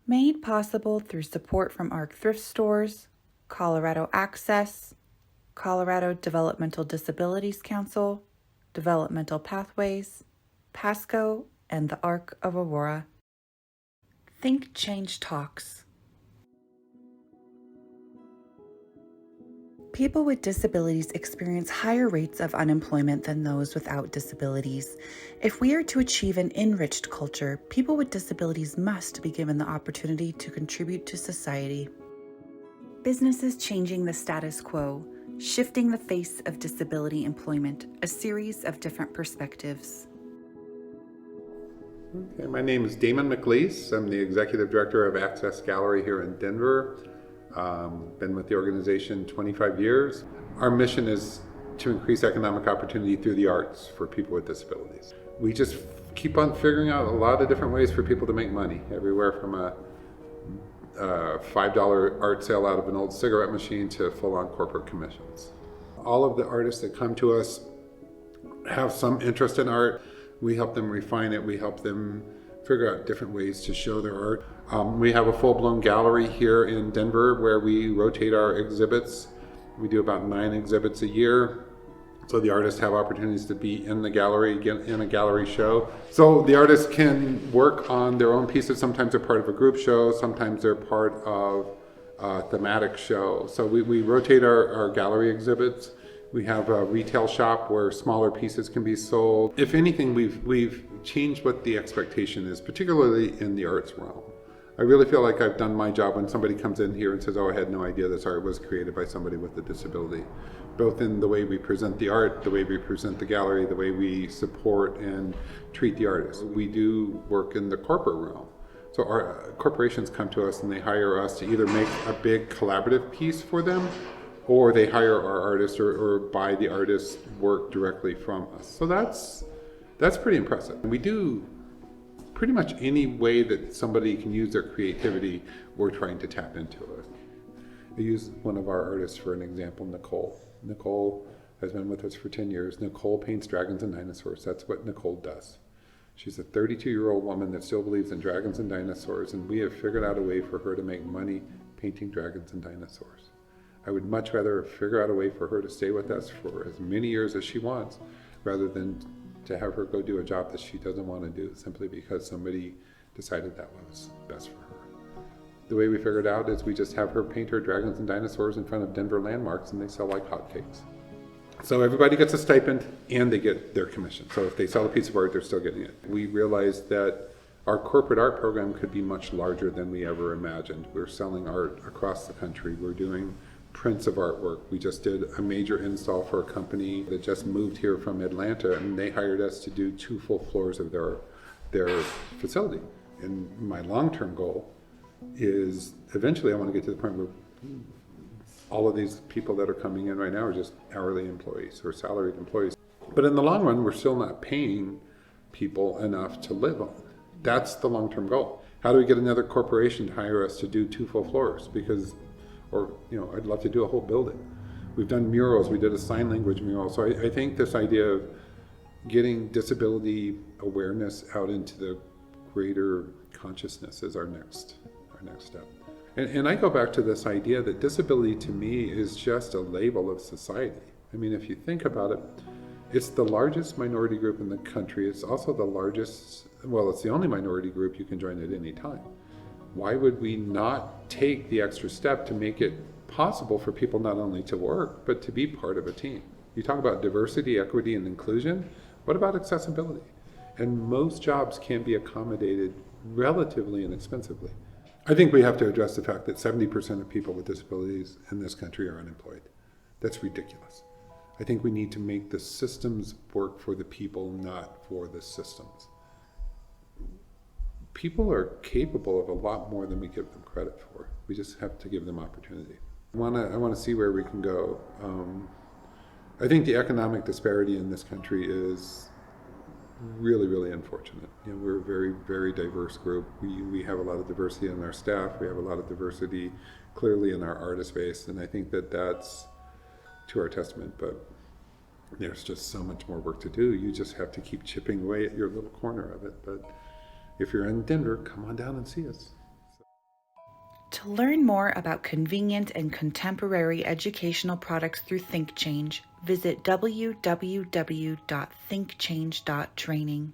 Made possible through support from ARC Thrift Stores, Colorado Access, Colorado Developmental Disabilities Council, Developmental Pathways, PASCO, and the ARC of Aurora. Think Change Talks. People with disabilities experience higher rates of unemployment than those without disabilities. If we are to achieve an enriched culture, people with disabilities must be given the opportunity to contribute to society. Businesses changing the status quo, shifting the face of disability employment, a series of different perspectives. Okay, my name is Damon McLeese. I'm the Executive Director of Access Gallery here in Denver. Been with the organization 25 years. Our mission is to increase economic opportunity through the arts for people with disabilities. We just keep on figuring out a lot of different ways for people to make money, everywhere from a $5 art sale out of an old cigarette machine to full-on corporate commissions. All of the artists that come to us have some interest in art. We help them refine it. We help them figure out different ways to show their art. We have a full-blown gallery here in Denver where we rotate our exhibits. We do about 9 exhibits a year. So the artists have opportunities to be in the gallery, in a gallery show. So the artists can work on their own pieces. Sometimes they're part of a group show. Sometimes they're part of a thematic show. So we rotate our gallery exhibits. We have a retail shop where smaller pieces can be sold. If anything, we've changed what the expectation is, particularly in the arts realm. I really feel like I've done my job when somebody comes in here and says, oh, I had no idea this art was created by somebody with a disability. Both in the way we present the art, the way we present the gallery, the way we support and treat the artists. We do work in the corporate realm. So our corporations come to us and they hire us to either make a big collaborative piece for them, or they hire our artists or buy the artist's work directly from us. So that's pretty impressive. We do pretty much any way that somebody can use their creativity, we're trying to tap into it. I use one of our artists for an example, Nicole. Nicole has been with us for 10 years. Nicole paints dragons and dinosaurs. That's what Nicole does. She's a 32-year-old woman that still believes in dragons and dinosaurs, and we have figured out a way for her to make money painting dragons and dinosaurs. I would much rather figure out a way for her to stay with us for as many years as she wants, rather than to have her go do a job that she doesn't want to do simply because somebody decided that was best for her. The way we figured out is we just have her paint her dragons and dinosaurs in front of Denver landmarks and they sell like hotcakes. So everybody gets a stipend and they get their commission. So if they sell a piece of art, they're still getting it. We realized that our corporate art program could be much larger than we ever imagined. We're selling art across the country. We're doing prints of artwork. We just did a major install for a company that just moved here from Atlanta, and they hired us to do 2 full floors of their facility. And my long-term goal is eventually I want to get to the point where all of these people that are coming in right now are just hourly employees or salaried employees. But in the long run, we're still not paying people enough to live on. That's the long-term goal. How do we get another corporation to hire us to do 2 full floors? Or I'd love to do a whole building. We've done murals. We did a sign language mural. So I think this idea of getting disability awareness out into the greater consciousness is our next step. And I go back to this idea that disability to me is just a label of society. I mean, if you think about it, it's the largest minority group in the country. It's also it's the only minority group you can join at any time. Why would we not take the extra step to make it possible for people not only to work, but to be part of a team? You talk about diversity, equity, and inclusion. What about accessibility? And most jobs can be accommodated relatively inexpensively. I think we have to address the fact that 70% of people with disabilities in this country are unemployed. That's ridiculous. I think we need to make the systems work for the people, not for the systems. People are capable of a lot more than we give them credit for. We just have to give them opportunity. I want to see where we can go. I think the economic disparity in this country is really, really unfortunate. We're a very, very diverse group. We have a lot of diversity in our staff. We have a lot of diversity clearly in our artist base, and I think that that's to our testament, but there's just so much more work to do. You just have to keep chipping away at your little corner of it. But if you're in Denver, come on down and see us. To learn more about convenient and contemporary educational products through ThinkChange, visit www.thinkchange.training.